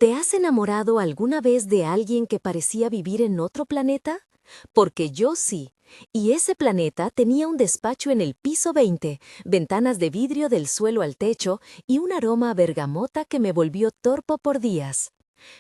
¿Te has enamorado alguna vez de alguien que parecía vivir en otro planeta? Porque yo sí. Y ese planeta tenía un despacho en el piso 20, ventanas de vidrio del suelo al techo y un aroma a bergamota que me volvió torpo por días.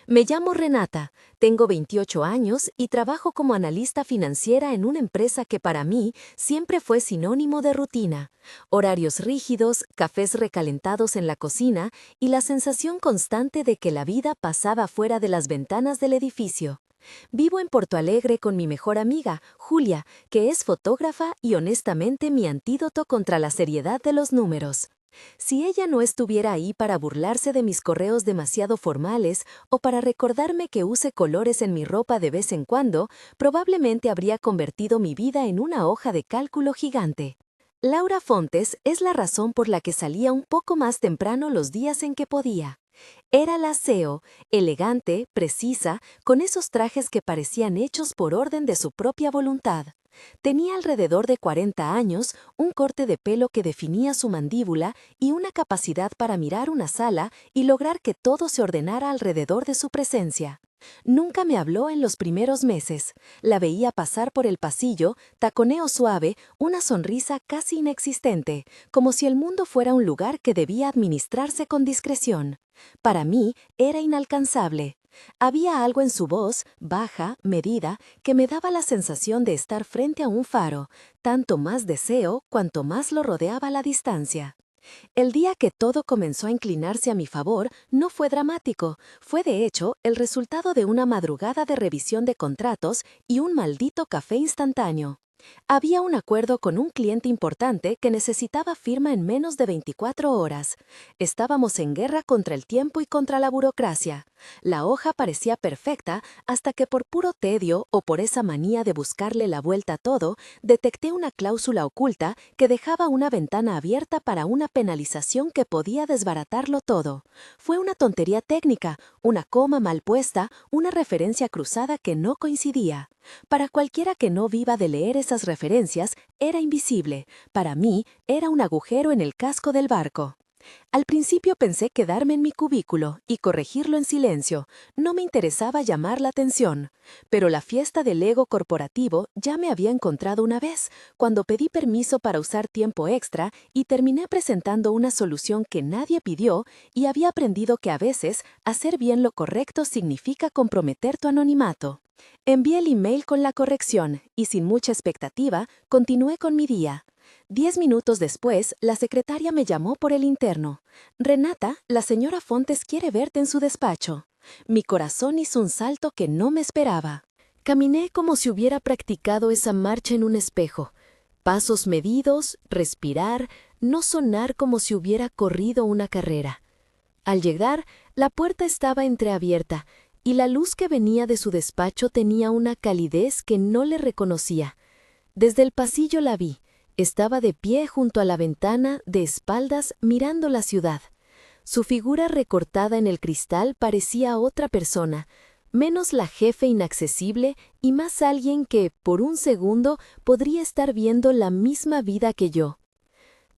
Me llamo Renata, tengo 28 años y trabajo como analista financiera en una empresa que para mí siempre fue sinónimo de rutina. Horarios rígidos, cafés recalentados en la cocina y la sensación constante de que la vida pasaba fuera de las ventanas del edificio. Vivo en Porto Alegre con mi mejor amiga, Julia, que es fotógrafa y honestamente mi antídoto contra la seriedad de los números. Si ella no estuviera ahí para burlarse de mis correos demasiado formales o para recordarme que use colores en mi ropa de vez en cuando, probablemente habría convertido mi vida en una hoja de cálculo gigante. Laura Fontes es la razón por la que salía un poco más temprano los días en que podía. Era la CEO, elegante, precisa, con esos trajes que parecían hechos por orden de su propia voluntad. Tenía alrededor de 40 años, un corte de pelo que definía su mandíbula y una capacidad para mirar una sala y lograr que todo se ordenara alrededor de su presencia. Nunca me habló en los primeros meses. La veía pasar por el pasillo, taconeo suave, una sonrisa casi inexistente, como si el mundo fuera un lugar que debía administrarse con discreción. Para mí, era inalcanzable. Había algo en su voz, baja, medida, que me daba la sensación de estar frente a un faro, tanto más deseo cuanto más lo rodeaba la distancia. El día que todo comenzó a inclinarse a mi favor no fue dramático, fue de hecho el resultado de una madrugada de revisión de contratos y un maldito café instantáneo. Había un acuerdo con un cliente importante que necesitaba firma en menos de 24 horas. Estábamos en guerra contra el tiempo y contra la burocracia. La hoja parecía perfecta hasta que por puro tedio o por esa manía de buscarle la vuelta a todo, detecté una cláusula oculta que dejaba una ventana abierta para una penalización que podía desbaratarlo todo. Fue una tontería técnica, una coma mal puesta, una referencia cruzada que no coincidía. Para cualquiera que no viva de leer esas referencias, era invisible. Para mí, era un agujero en el casco del barco. Al principio pensé quedarme en mi cubículo y corregirlo en silencio. No me interesaba llamar la atención. Pero la fiesta del ego corporativo ya me había encontrado una vez, cuando pedí permiso para usar tiempo extra y terminé presentando una solución que nadie pidió y había aprendido que a veces hacer bien lo correcto significa comprometer tu anonimato. Envié el email con la corrección y sin mucha expectativa continué con mi día. 10 minutos después, la secretaria me llamó por el interno. Renata, la señora Fontes quiere verte en su despacho. Mi corazón hizo un salto que no me esperaba. Caminé como si hubiera practicado esa marcha en un espejo. Pasos medidos, respirar, no sonar como si hubiera corrido una carrera. Al llegar, la puerta estaba entreabierta y la luz que venía de su despacho tenía una calidez que no le reconocía. Desde el pasillo la vi. Estaba de pie junto a la ventana, de espaldas, mirando la ciudad. Su figura recortada en el cristal parecía otra persona, menos la jefe inaccesible y más alguien que, por un segundo, podría estar viendo la misma vida que yo.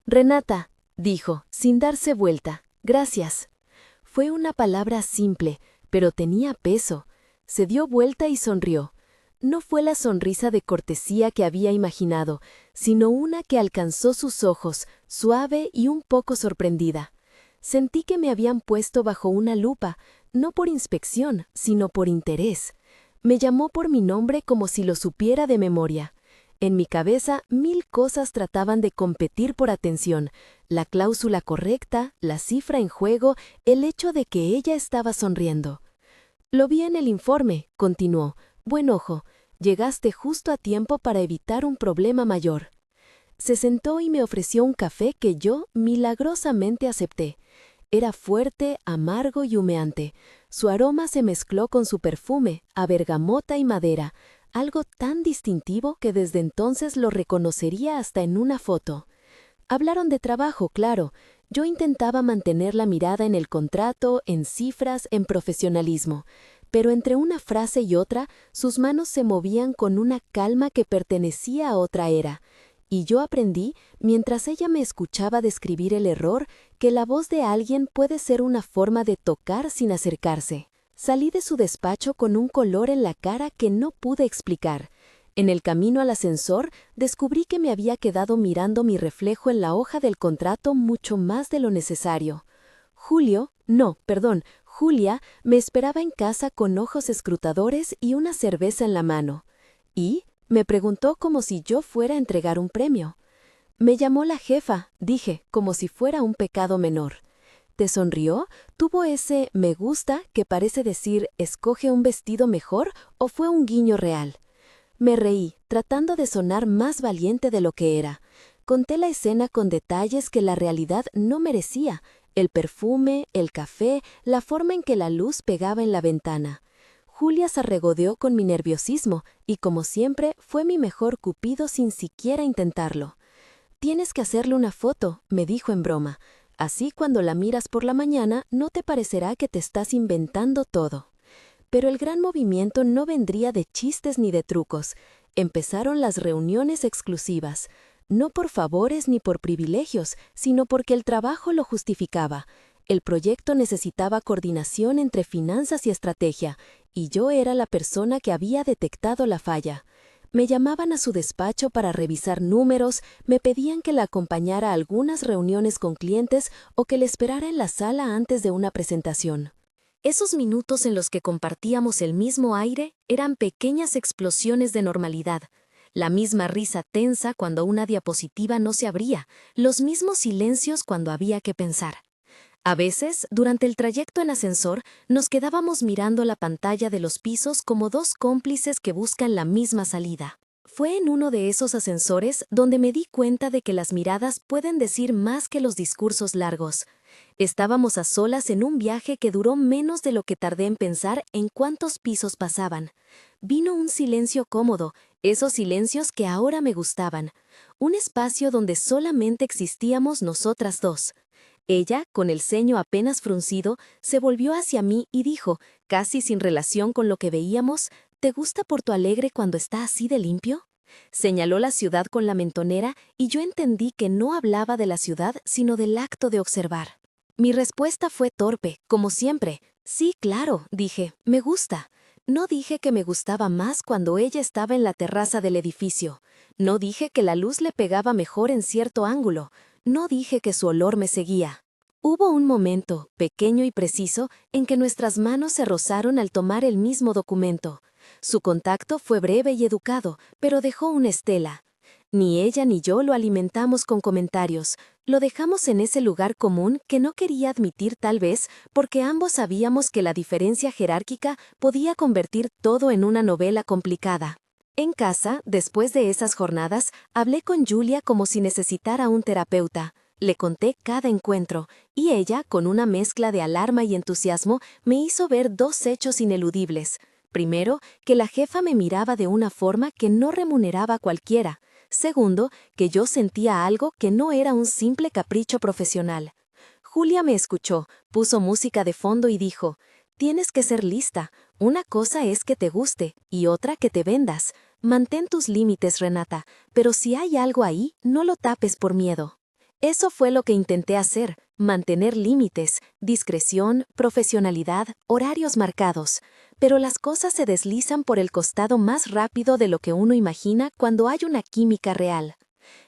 «Renata», dijo, sin darse vuelta, «gracias». Fue una palabra simple, pero tenía peso. Se dio vuelta y sonrió. No fue la sonrisa de cortesía que había imaginado, sino una que alcanzó sus ojos, suave y un poco sorprendida. Sentí que me habían puesto bajo una lupa, no por inspección, sino por interés. Me llamó por mi nombre como si lo supiera de memoria. En mi cabeza 1000 cosas trataban de competir por atención, la cláusula correcta, la cifra en juego, el hecho de que ella estaba sonriendo. «Lo vi en el informe», continuó. «Buen ojo, llegaste justo a tiempo para evitar un problema mayor». Se sentó y me ofreció un café que yo milagrosamente acepté. Era fuerte, amargo y humeante. Su aroma se mezcló con su perfume, a bergamota y madera, algo tan distintivo que desde entonces lo reconocería hasta en una foto. Hablaron de trabajo, claro. Yo intentaba mantener la mirada en el contrato, en cifras, en profesionalismo. Pero entre una frase y otra, sus manos se movían con una calma que pertenecía a otra era. Y yo aprendí, mientras ella me escuchaba describir el error, que la voz de alguien puede ser una forma de tocar sin acercarse. Salí de su despacho con un color en la cara que no pude explicar. En el camino al ascensor, descubrí que me había quedado mirando mi reflejo en la hoja del contrato mucho más de lo necesario. Julia me esperaba en casa con ojos escrutadores y una cerveza en la mano. Y me preguntó como si yo fuera a entregar un premio. Me llamó la jefa, dije, como si fuera un pecado menor. ¿Te sonrió? ¿Tuvo ese me gusta que parece decir escoge un vestido mejor o fue un guiño real? Me reí, tratando de sonar más valiente de lo que era. Conté la escena con detalles que la realidad no merecía: el perfume, el café, la forma en que la luz pegaba en la ventana. Julia se regodeó con mi nerviosismo y, como siempre, fue mi mejor cupido sin siquiera intentarlo. «Tienes que hacerle una foto», me dijo en broma. «Así cuando la miras por la mañana no te parecerá que te estás inventando todo». Pero el gran movimiento no vendría de chistes ni de trucos. Empezaron las reuniones exclusivas, no por favores ni por privilegios, sino porque el trabajo lo justificaba. El proyecto necesitaba coordinación entre finanzas y estrategia, y yo era la persona que había detectado la falla. Me llamaban a su despacho para revisar números, me pedían que la acompañara a algunas reuniones con clientes o que le esperara en la sala antes de una presentación. Esos minutos en los que compartíamos el mismo aire eran pequeñas explosiones de normalidad. La misma risa tensa cuando una diapositiva no se abría, los mismos silencios cuando había que pensar. A veces, durante el trayecto en ascensor, nos quedábamos mirando la pantalla de los pisos como dos cómplices que buscan la misma salida. Fue en uno de esos ascensores donde me di cuenta de que las miradas pueden decir más que los discursos largos. Estábamos a solas en un viaje que duró menos de lo que tardé en pensar en cuántos pisos pasaban. Vino un silencio cómodo, esos silencios que ahora me gustaban. Un espacio donde solamente existíamos nosotras dos. Ella, con el ceño apenas fruncido, se volvió hacia mí y dijo, casi sin relación con lo que veíamos: «¿Te gusta Porto Alegre cuando está así de limpio?». Señaló la ciudad con la mentonera y yo entendí que no hablaba de la ciudad, sino del acto de observar. Mi respuesta fue torpe, como siempre. «Sí, claro», dije, «me gusta». No dije que me gustaba más cuando ella estaba en la terraza del edificio. No dije que la luz le pegaba mejor en cierto ángulo. No dije que su olor me seguía. Hubo un momento, pequeño y preciso, en que nuestras manos se rozaron al tomar el mismo documento. Su contacto fue breve y educado, pero dejó una estela. Ni ella ni yo lo alimentamos con comentarios. Lo dejamos en ese lugar común que no quería admitir, tal vez porque ambos sabíamos que la diferencia jerárquica podía convertir todo en una novela complicada. En casa, después de esas jornadas, hablé con Julia como si necesitara un terapeuta. Le conté cada encuentro, y ella, con una mezcla de alarma y entusiasmo, me hizo ver dos hechos ineludibles. Primero, que la jefa me miraba de una forma que no remuneraba a cualquiera. Segundo, que yo sentía algo que no era un simple capricho profesional. Julia me escuchó, puso música de fondo y dijo: «Tienes que ser lista. Una cosa es que te guste y otra que te vendas. Mantén tus límites, Renata, pero si hay algo ahí, no lo tapes por miedo». Eso fue lo que intenté hacer: mantener límites, discreción, profesionalidad, horarios marcados. Pero las cosas se deslizan por el costado más rápido de lo que uno imagina cuando hay una química real.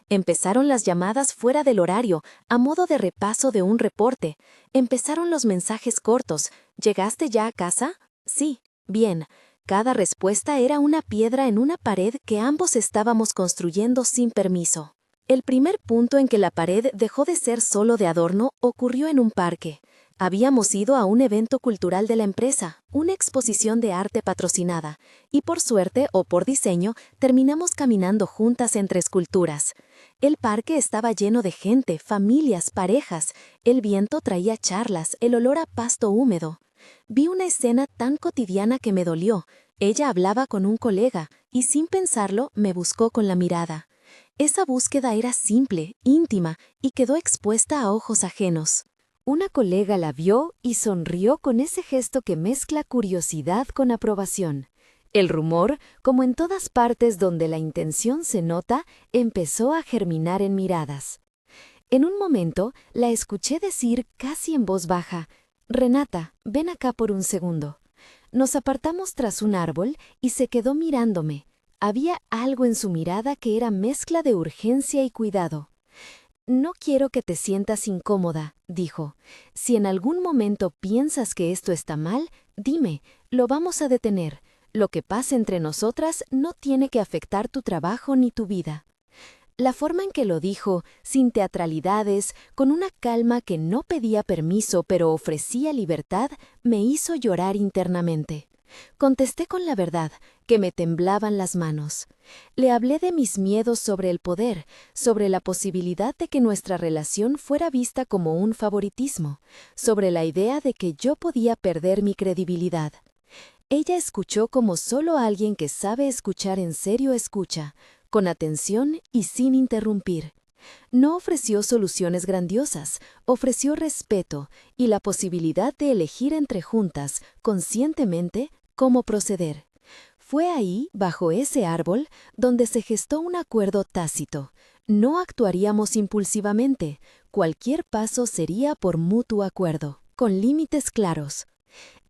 Empezaron las llamadas fuera del horario, a modo de repaso de un reporte. Empezaron los mensajes cortos: «¿Llegaste ya a casa?». «Sí». «Bien». Cada respuesta era una piedra en una pared que ambos estábamos construyendo sin permiso. El primer punto en que la pared dejó de ser solo de adorno ocurrió en un parque. Habíamos ido a un evento cultural de la empresa, una exposición de arte patrocinada, y por suerte o por diseño terminamos caminando juntas entre esculturas. El parque estaba lleno de gente, familias, parejas. El viento traía charlas, el olor a pasto húmedo. Vi una escena tan cotidiana que me dolió. Ella hablaba con un colega y, sin pensarlo, me buscó con la mirada. Esa búsqueda era simple, íntima, y quedó expuesta a ojos ajenos. Una colega la vio y sonrió con ese gesto que mezcla curiosidad con aprobación. El rumor, como en todas partes donde la intención se nota, empezó a germinar en miradas. En un momento, la escuché decir casi en voz baja: «Renata, ven acá por un segundo». Nos apartamos tras un árbol y se quedó mirándome. Había algo en su mirada que era mezcla de urgencia y cuidado. «No quiero que te sientas incómoda», dijo. «Si en algún momento piensas que esto está mal, dime, lo vamos a detener. Lo que pase entre nosotras no tiene que afectar tu trabajo ni tu vida». La forma en que lo dijo, sin teatralidades, con una calma que no pedía permiso pero ofrecía libertad, me hizo llorar internamente. Contesté con la verdad, que me temblaban las manos. Le hablé de mis miedos sobre el poder, sobre la posibilidad de que nuestra relación fuera vista como un favoritismo, sobre la idea de que yo podía perder mi credibilidad. Ella escuchó como solo alguien que sabe escuchar en serio escucha, con atención y sin interrumpir. No ofreció soluciones grandiosas, ofreció respeto y la posibilidad de elegir entre juntas, conscientemente, cómo proceder. Fue ahí, bajo ese árbol, donde se gestó un acuerdo tácito. No actuaríamos impulsivamente, cualquier paso sería por mutuo acuerdo, con límites claros.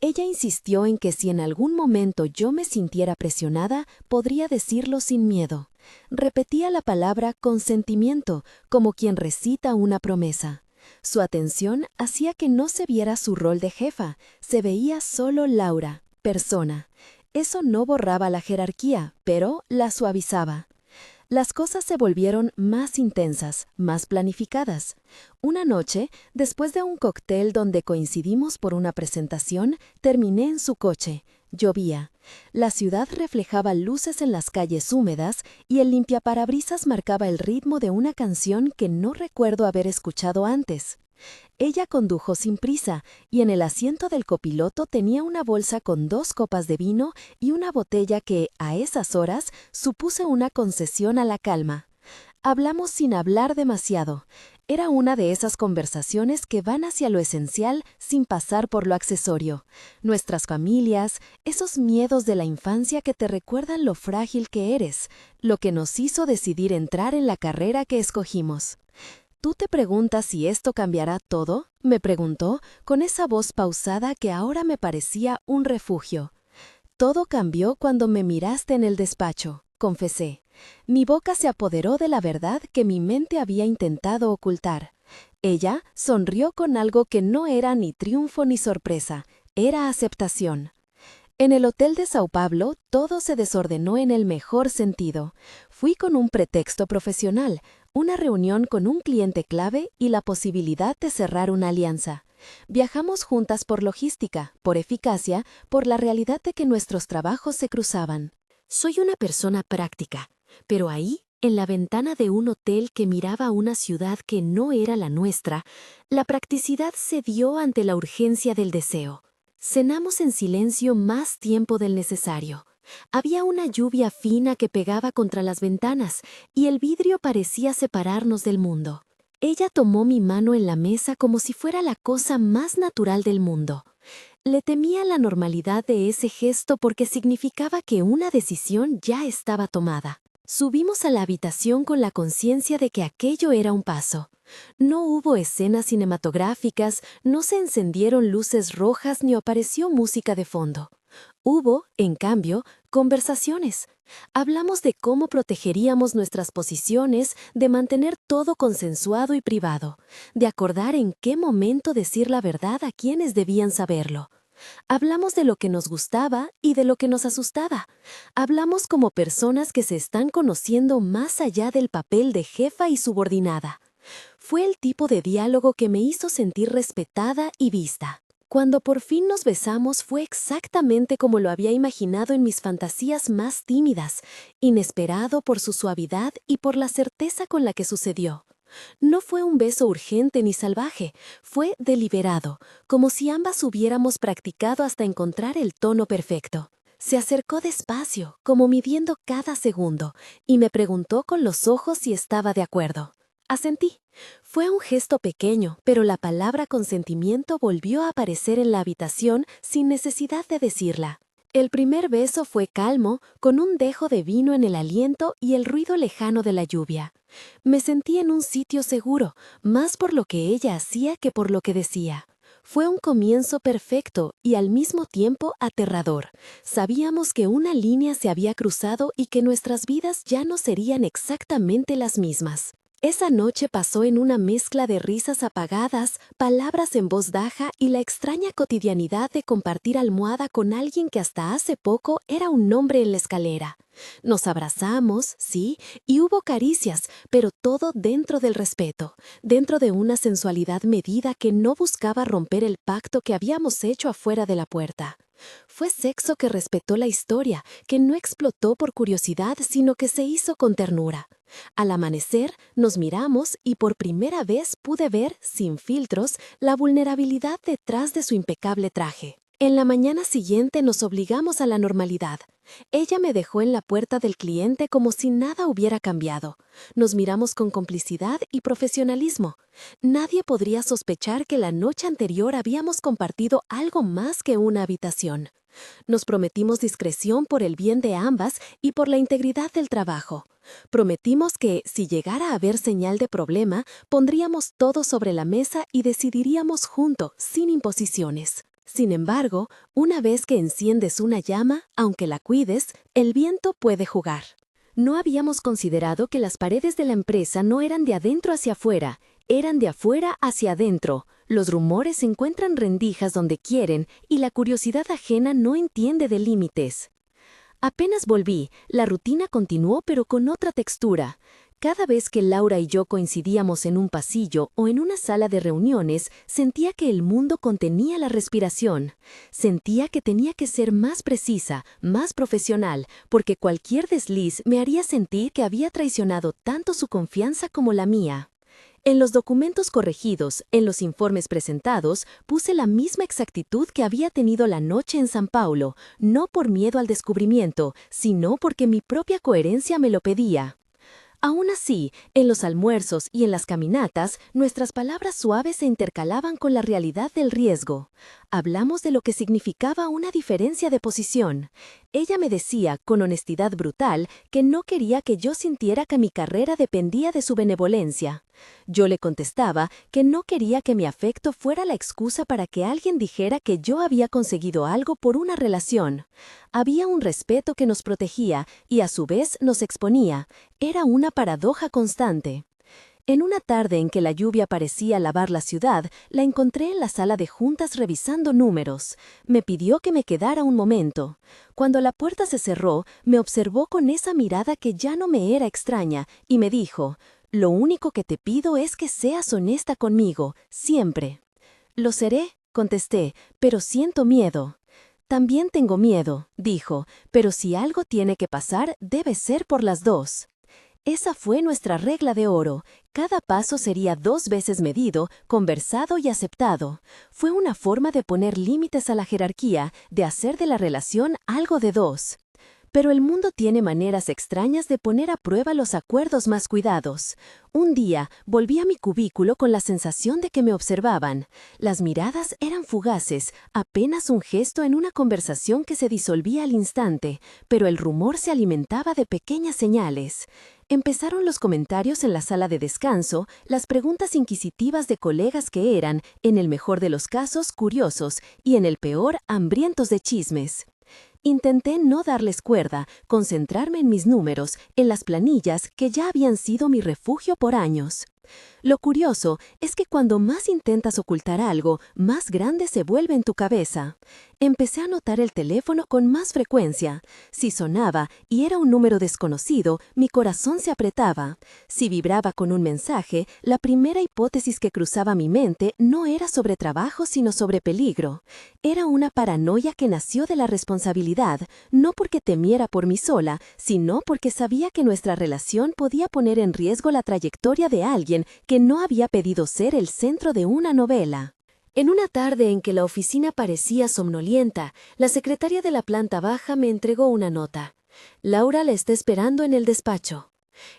Ella insistió en que si en algún momento yo me sintiera presionada, podría decirlo sin miedo. Repetía la palabra consentimiento, como quien recita una promesa. Su atención hacía que no se viera su rol de jefa, se veía solo Laura, persona. Eso no borraba la jerarquía, pero la suavizaba. Las cosas se volvieron más intensas, más planificadas. Una noche, después de un cóctel donde coincidimos por una presentación, terminé en su coche. Llovía. La ciudad reflejaba luces en las calles húmedas y el limpiaparabrisas marcaba el ritmo de una canción que no recuerdo haber escuchado antes. Ella condujo sin prisa y en el asiento del copiloto tenía una bolsa con 2 copas de vino y una botella que, a esas horas, supuse una concesión a la calma. Hablamos sin hablar demasiado. Era una de esas conversaciones que van hacia lo esencial sin pasar por lo accesorio. Nuestras familias, esos miedos de la infancia que te recuerdan lo frágil que eres, lo que nos hizo decidir entrar en la carrera que escogimos. «¿Tú te preguntas si esto cambiará todo?», me preguntó, con esa voz pausada que ahora me parecía un refugio. «Todo cambió cuando me miraste en el despacho», confesé. Mi boca se apoderó de la verdad que mi mente había intentado ocultar. Ella sonrió con algo que no era ni triunfo ni sorpresa, era aceptación. En el hotel de Sao Paulo todo se desordenó en el mejor sentido. Fui con un pretexto profesional, una reunión con un cliente clave y la posibilidad de cerrar una alianza. Viajamos juntas por logística, por eficacia, por la realidad de que nuestros trabajos se cruzaban. Soy una persona práctica, pero ahí, en la ventana de un hotel que miraba a una ciudad que no era la nuestra, la practicidad cedió ante la urgencia del deseo. Cenamos en silencio más tiempo del necesario. Había una lluvia fina que pegaba contra las ventanas y el vidrio parecía separarnos del mundo. Ella tomó mi mano en la mesa como si fuera la cosa más natural del mundo. Le temía la normalidad de ese gesto porque significaba que una decisión ya estaba tomada. Subimos a la habitación con la conciencia de que aquello era un paso. No hubo escenas cinematográficas, no se encendieron luces rojas ni apareció música de fondo. Hubo, en cambio, conversaciones. Hablamos de cómo protegeríamos nuestras posiciones, de mantener todo consensuado y privado, de acordar en qué momento decir la verdad a quienes debían saberlo. Hablamos de lo que nos gustaba y de lo que nos asustaba. Hablamos como personas que se están conociendo más allá del papel de jefa y subordinada. Fue el tipo de diálogo que me hizo sentir respetada y vista. Cuando por fin nos besamos fue exactamente como lo había imaginado en mis fantasías más tímidas, inesperado por su suavidad y por la certeza con la que sucedió. No fue un beso urgente ni salvaje, fue deliberado, como si ambas hubiéramos practicado hasta encontrar el tono perfecto. Se acercó despacio, como midiendo cada segundo, y me preguntó con los ojos si estaba de acuerdo. Asentí. Fue un gesto pequeño, pero la palabra consentimiento volvió a aparecer en la habitación sin necesidad de decirla. El primer beso fue calmo, con un dejo de vino en el aliento y el ruido lejano de la lluvia. Me sentí en un sitio seguro, más por lo que ella hacía que por lo que decía. Fue un comienzo perfecto y al mismo tiempo aterrador. Sabíamos que una línea se había cruzado y que nuestras vidas ya no serían exactamente las mismas. Esa noche pasó en una mezcla de risas apagadas, palabras en voz baja y la extraña cotidianidad de compartir almohada con alguien que hasta hace poco era un nombre en la escalera. Nos abrazamos, sí, y hubo caricias, pero todo dentro del respeto, dentro de una sensualidad medida que no buscaba romper el pacto que habíamos hecho afuera de la puerta. Fue sexo que respetó la historia, que no explotó por curiosidad, sino que se hizo con ternura. Al amanecer, nos miramos y por primera vez pude ver, sin filtros, la vulnerabilidad detrás de su impecable traje. En la mañana siguiente nos obligamos a la normalidad. Ella me dejó en la puerta del cliente como si nada hubiera cambiado. Nos miramos con complicidad y profesionalismo. Nadie podría sospechar que la noche anterior habíamos compartido algo más que una habitación. Nos prometimos discreción por el bien de ambas y por la integridad del trabajo. Prometimos que, si llegara a haber señal de problema, pondríamos todo sobre la mesa y decidiríamos juntos, sin imposiciones. Sin embargo, una vez que enciendes una llama, aunque la cuides, el viento puede jugar. No habíamos considerado que las paredes de la empresa no eran de adentro hacia afuera, eran de afuera hacia adentro. Los rumores encuentran rendijas donde quieren y la curiosidad ajena no entiende de límites. Apenas volví, la rutina continuó pero con otra textura. Cada vez que Laura y yo coincidíamos en un pasillo o en una sala de reuniones, sentía que el mundo contenía la respiración. Sentía que tenía que ser más precisa, más profesional, porque cualquier desliz me haría sentir que había traicionado tanto su confianza como la mía. En los documentos corregidos, en los informes presentados, puse la misma exactitud que había tenido la noche en San Paulo, no por miedo al descubrimiento, sino porque mi propia coherencia me lo pedía. Aún así, en los almuerzos y en las caminatas, nuestras palabras suaves se intercalaban con la realidad del riesgo. Hablamos de lo que significaba una diferencia de posición. Ella me decía, con honestidad brutal, que no quería que yo sintiera que mi carrera dependía de su benevolencia. Yo le contestaba que no quería que mi afecto fuera la excusa para que alguien dijera que yo había conseguido algo por una relación. Había un respeto que nos protegía y a su vez nos exponía. Era una paradoja constante. En una tarde en que la lluvia parecía lavar la ciudad, la encontré en la sala de juntas revisando números. Me pidió que me quedara un momento. Cuando la puerta se cerró, me observó con esa mirada que ya no me era extraña y me dijo: «Lo único que te pido es que seas honesta conmigo, siempre». «Lo seré», contesté, «pero siento miedo». «También tengo miedo», dijo, «pero si algo tiene que pasar, debe ser por las dos». Esa fue nuestra regla de oro. Cada paso sería 2 veces medido, conversado y aceptado. Fue una forma de poner límites a la jerarquía, de hacer de la relación algo de dos. Pero el mundo tiene maneras extrañas de poner a prueba los acuerdos más cuidados. Un día volví a mi cubículo con la sensación de que me observaban. Las miradas eran fugaces, apenas un gesto en una conversación que se disolvía al instante, pero el rumor se alimentaba de pequeñas señales. Empezaron los comentarios en la sala de descanso, las preguntas inquisitivas de colegas que eran, en el mejor de los casos, curiosos y en el peor, hambrientos de chismes. Intenté no darles cuerda, concentrarme en mis números, en las planillas que ya habían sido mi refugio por años. Lo curioso es que cuando más intentas ocultar algo, más grande se vuelve en tu cabeza. Empecé a notar el teléfono con más frecuencia. Si sonaba y era un número desconocido, mi corazón se apretaba. Si vibraba con un mensaje, la primera hipótesis que cruzaba mi mente no era sobre trabajo, sino sobre peligro. Era una paranoia que nació de la responsabilidad, no porque temiera por mí sola, sino porque sabía que nuestra relación podía poner en riesgo la trayectoria de alguien que no había pedido ser el centro de una novela. En una tarde en que la oficina parecía somnolienta, la secretaria de la planta baja me entregó una nota. Laura la está esperando en el despacho.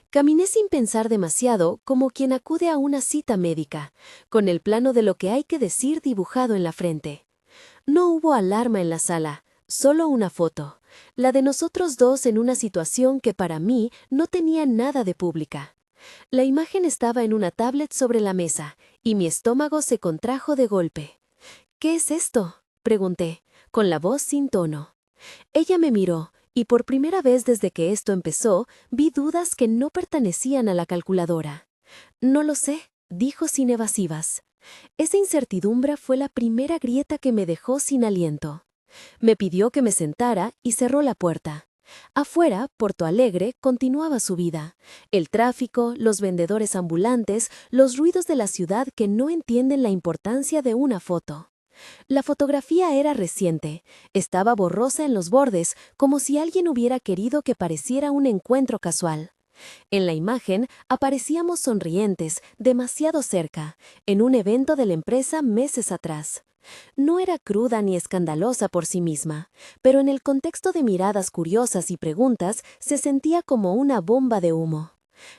Caminé sin pensar demasiado, como quien acude a una cita médica, con el plano de lo que hay que decir dibujado en la frente. No hubo alarma en la sala, solo una foto, la de nosotros dos en una situación que para mí no tenía nada de pública. La imagen estaba en una tablet sobre la mesa, y mi estómago se contrajo de golpe. ¿Qué es esto?, pregunté, con la voz sin tono. Ella me miró, y por primera vez desde que esto empezó, vi dudas que no pertenecían a la calculadora. No lo sé, dijo sin evasivas. Esa incertidumbre fue la primera grieta que me dejó sin aliento. Me pidió que me sentara y cerró la puerta. Afuera, Porto Alegre continuaba su vida. El tráfico, los vendedores ambulantes, los ruidos de la ciudad que no entienden la importancia de una foto. La fotografía era reciente, estaba borrosa en los bordes, como si alguien hubiera querido que pareciera un encuentro casual. En la imagen aparecíamos sonrientes, demasiado cerca, en un evento de la empresa meses atrás. No era cruda ni escandalosa por sí misma, pero en el contexto de miradas curiosas y preguntas se sentía como una bomba de humo.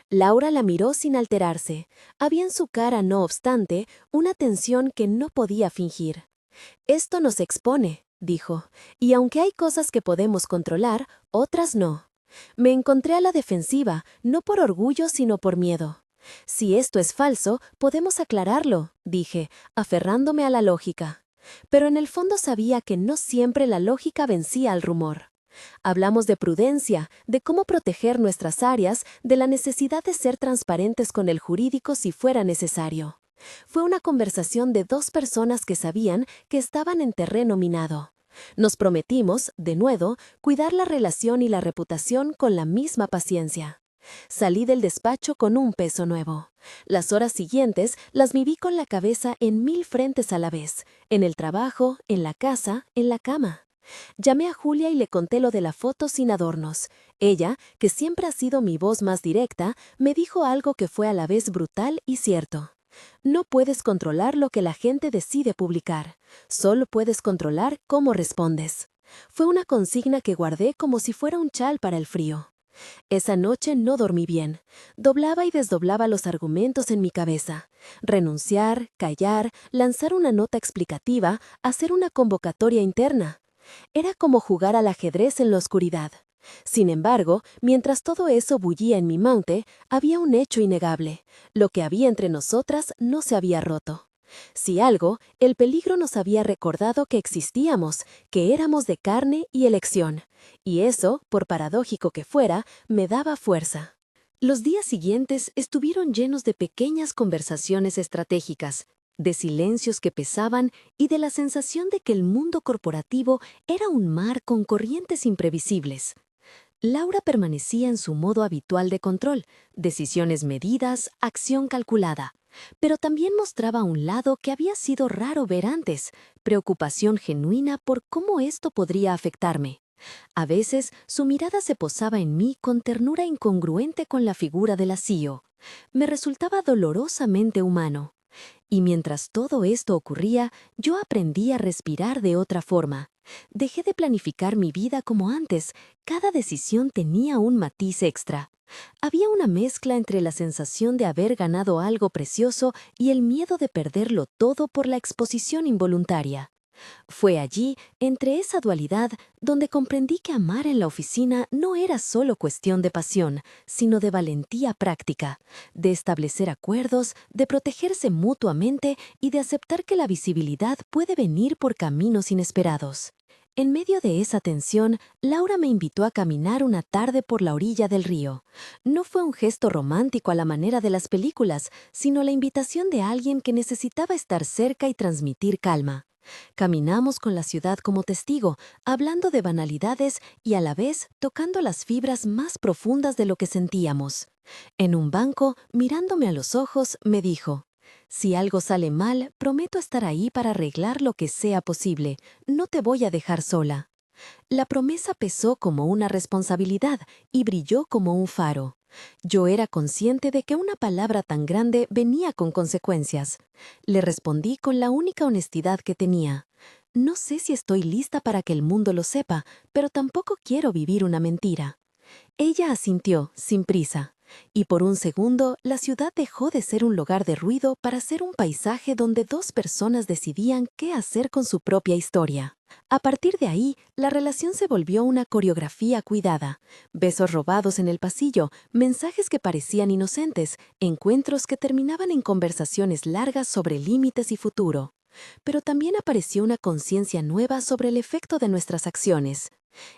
Laura la miró sin alterarse. Había en su cara, no obstante, una tensión que no podía fingir. «Esto nos expone», dijo, «y aunque hay cosas que podemos controlar, otras no». Me encontré a la defensiva, no por orgullo sino por miedo. «Si esto es falso, podemos aclararlo», dije, aferrándome a la lógica. Pero en el fondo sabía que no siempre la lógica vencía al rumor. Hablamos de prudencia, de cómo proteger nuestras áreas, de la necesidad de ser transparentes con el jurídico si fuera necesario. Fue una conversación de dos personas que sabían que estaban en terreno minado. Nos prometimos, de nuevo, cuidar la relación y la reputación con la misma paciencia. Salí del despacho con un peso nuevo. Las horas siguientes las viví con la cabeza en 1000 frentes a la vez, en el trabajo, en la casa, en la cama. Llamé a Julia y le conté lo de la foto sin adornos. Ella, que siempre ha sido mi voz más directa, me dijo algo que fue a la vez brutal y cierto. No puedes controlar lo que la gente decide publicar, solo puedes controlar cómo respondes. Fue una consigna que guardé como si fuera un chal para el frío. Esa noche no dormí bien. Doblaba y desdoblaba los argumentos en mi cabeza. Renunciar, callar, lanzar una nota explicativa, hacer una convocatoria interna. Era como jugar al ajedrez en la oscuridad. Sin embargo, mientras todo eso bullía en mi mente, había un hecho innegable. Lo que había entre nosotras no se había roto. Si algo, el peligro nos había recordado que existíamos, que éramos de carne y elección. Y eso, por paradójico que fuera, me daba fuerza. Los días siguientes estuvieron llenos de pequeñas conversaciones estratégicas, de silencios que pesaban y de la sensación de que el mundo corporativo era un mar con corrientes imprevisibles. Laura permanecía en su modo habitual de control, decisiones medidas, acción calculada, pero también mostraba un lado que había sido raro ver antes, preocupación genuina por cómo esto podría afectarme. A veces su mirada se posaba en mí con ternura incongruente con la figura de la CEO. Me resultaba dolorosamente humano. Y mientras todo esto ocurría, yo aprendí a respirar de otra forma. Dejé de planificar mi vida como antes. Cada decisión tenía un matiz extra. Había una mezcla entre la sensación de haber ganado algo precioso y el miedo de perderlo todo por la exposición involuntaria. Fue allí, entre esa dualidad, donde comprendí que amar en la oficina no era solo cuestión de pasión, sino de valentía práctica, de establecer acuerdos, de protegerse mutuamente y de aceptar que la visibilidad puede venir por caminos inesperados. En medio de esa tensión, Laura me invitó a caminar una tarde por la orilla del río. No fue un gesto romántico a la manera de las películas, sino la invitación de alguien que necesitaba estar cerca y transmitir calma. Caminamos con la ciudad como testigo, hablando de banalidades y a la vez tocando las fibras más profundas de lo que sentíamos. En un banco, mirándome a los ojos, me dijo: «Si algo sale mal, prometo estar ahí para arreglar lo que sea posible. No te voy a dejar sola». La promesa pesó como una responsabilidad y brilló como un faro. Yo era consciente de que una palabra tan grande venía con consecuencias. Le respondí con la única honestidad que tenía. «No sé si estoy lista para que el mundo lo sepa, pero tampoco quiero vivir una mentira». Ella asintió, sin prisa. Y por un segundo, la ciudad dejó de ser un lugar de ruido para ser un paisaje donde dos personas decidían qué hacer con su propia historia. A partir de ahí, la relación se volvió una coreografía cuidada. Besos robados en el pasillo, mensajes que parecían inocentes, encuentros que terminaban en conversaciones largas sobre límites y futuro. pero también apareció una conciencia nueva sobre el efecto de nuestras acciones.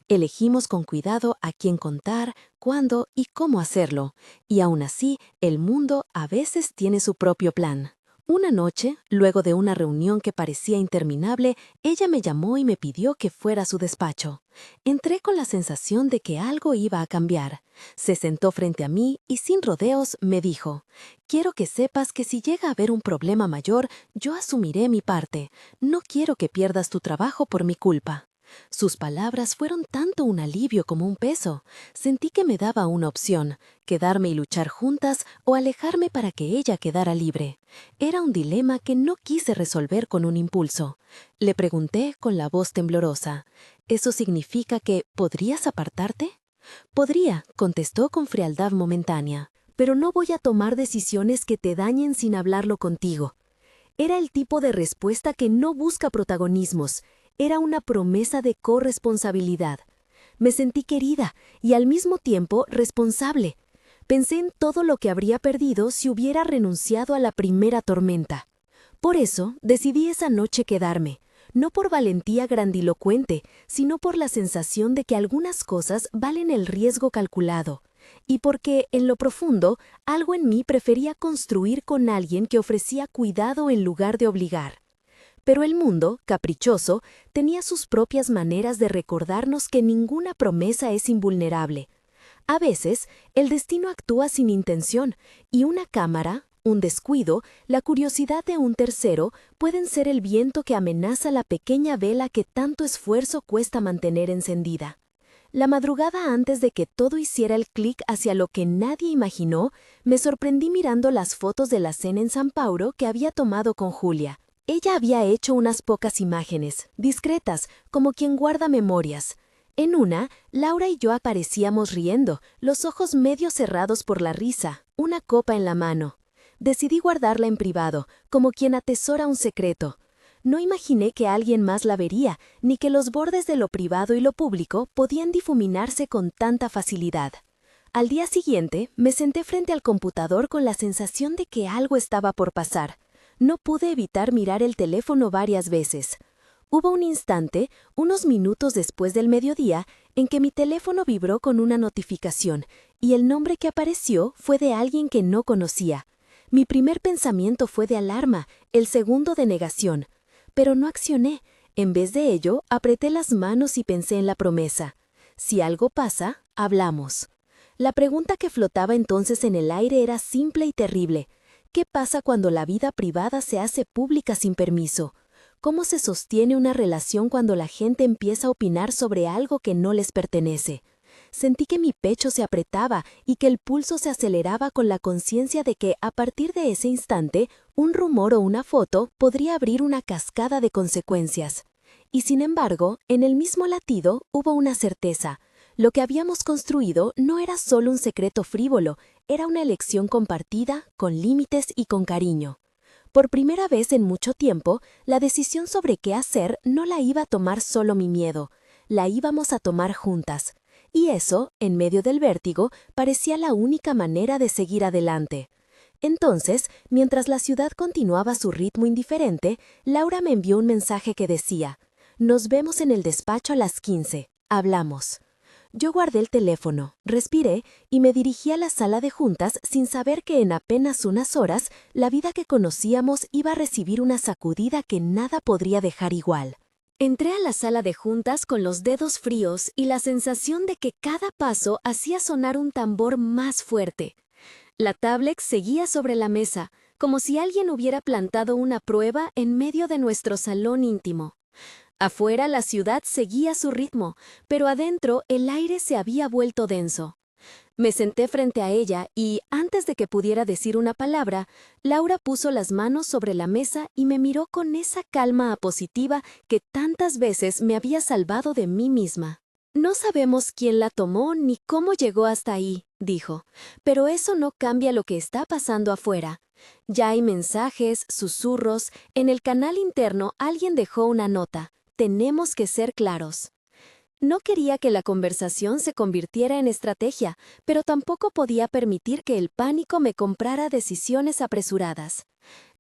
Elegimos con cuidado a quién contar, cuándo y cómo hacerlo, y aún así, el mundo a veces tiene su propio plan. Una noche, luego de una reunión que parecía interminable, ella me llamó y me pidió que fuera a su despacho. Entré con la sensación de que algo iba a cambiar. Se sentó frente a mí y sin rodeos me dijo: «Quiero que sepas que si llega a haber un problema mayor, yo asumiré mi parte. No quiero que pierdas tu trabajo por mi culpa». Sus palabras fueron tanto un alivio como un peso. Sentí que me daba una opción: quedarme y luchar juntas o alejarme para que ella quedara libre. Era un dilema que no quise resolver con un impulso. Le pregunté con la voz temblorosa: «¿Eso significa que podrías apartarte?» «Podría», contestó con frialdad momentánea, «pero no voy a tomar decisiones que te dañen sin hablarlo contigo». Era el tipo de respuesta que no busca protagonismos. Era una promesa de corresponsabilidad. Me sentí querida y al mismo tiempo responsable. Pensé en todo lo que habría perdido si hubiera renunciado a la primera tormenta. Por eso decidí esa noche quedarme, no por valentía grandilocuente, sino por la sensación de que algunas cosas valen el riesgo calculado, y porque, en lo profundo, algo en mí prefería construir con alguien que ofrecía cuidado en lugar de obligar. Pero el mundo, caprichoso, tenía sus propias maneras de recordarnos que ninguna promesa es invulnerable. A veces, el destino actúa sin intención, y una cámara, un descuido, la curiosidad de un tercero pueden ser el viento que amenaza la pequeña vela que tanto esfuerzo cuesta mantener encendida. La madrugada antes de que todo hiciera el clic hacia lo que nadie imaginó, me sorprendí mirando las fotos de la cena en San Paulo que había tomado con Julia. Ella había hecho unas pocas imágenes, discretas, como quien guarda memorias. En una, Laura y yo aparecíamos riendo, los ojos medio cerrados por la risa, una copa en la mano. Decidí guardarla en privado, como quien atesora un secreto. No imaginé que alguien más la vería, ni que los bordes de lo privado y lo público podían difuminarse con tanta facilidad. Al día siguiente, me senté frente al computador con la sensación de que algo estaba por pasar. No pude evitar mirar el teléfono varias veces. Hubo un instante, unos minutos después del mediodía, en que mi teléfono vibró con una notificación, y el nombre que apareció fue de alguien que no conocía. Mi primer pensamiento fue de alarma, el segundo de negación. Pero no accioné. En vez de ello, apreté las manos y pensé en la promesa: si algo pasa, hablamos. La pregunta que flotaba entonces en el aire era simple y terrible. ¿Qué pasa cuando la vida privada se hace pública sin permiso? ¿Cómo se sostiene una relación cuando la gente empieza a opinar sobre algo que no les pertenece? Sentí que mi pecho se apretaba y que el pulso se aceleraba con la conciencia de que, a partir de ese instante, un rumor o una foto podría abrir una cascada de consecuencias. Y sin embargo, en el mismo latido hubo una certeza. Lo que habíamos construido no era solo un secreto frívolo, era una elección compartida, con límites y con cariño. Por primera vez en mucho tiempo, la decisión sobre qué hacer no la iba a tomar solo mi miedo, la íbamos a tomar juntas. Y eso, en medio del vértigo, parecía la única manera de seguir adelante. Entonces, mientras la ciudad continuaba su ritmo indiferente, Laura me envió un mensaje que decía: «Nos vemos en el despacho a las 15. Hablamos». Yo guardé el teléfono, respiré y me dirigí a la sala de juntas sin saber que en apenas unas horas la vida que conocíamos iba a recibir una sacudida que nada podría dejar igual. Entré a la sala de juntas con los dedos fríos y la sensación de que cada paso hacía sonar un tambor más fuerte. La tablet seguía sobre la mesa, como si alguien hubiera plantado una prueba en medio de nuestro salón íntimo. Afuera la ciudad seguía su ritmo, pero adentro el aire se había vuelto denso. Me senté frente a ella y, antes de que pudiera decir una palabra, Laura puso las manos sobre la mesa y me miró con esa calma apositiva que tantas veces me había salvado de mí misma. «No sabemos quién la tomó ni cómo llegó hasta ahí», dijo, «pero eso no cambia lo que está pasando afuera. Ya hay mensajes, susurros, en el canal interno alguien dejó una nota. Tenemos que ser claros». No quería que la conversación se convirtiera en estrategia, pero tampoco podía permitir que el pánico me comprara decisiones apresuradas.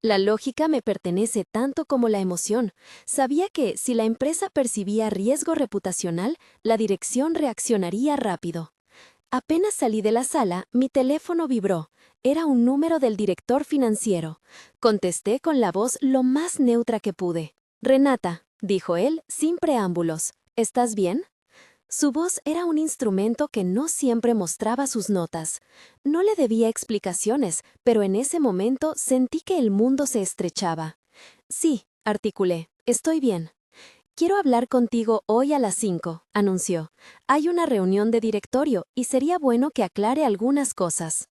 La lógica me pertenece tanto como la emoción. Sabía que, si la empresa percibía riesgo reputacional, la dirección reaccionaría rápido. Apenas salí de la sala, mi teléfono vibró. Era un número del director financiero. Contesté con la voz lo más neutra que pude. «Renata», dijo él, sin preámbulos, «¿estás bien?». Su voz era un instrumento que no siempre mostraba sus notas. No le debía explicaciones, pero en ese momento sentí que el mundo se estrechaba. «Sí», articulé, «estoy bien». «Quiero hablar contigo hoy a las 5», anunció. «Hay una reunión de directorio y sería bueno que aclare algunas cosas».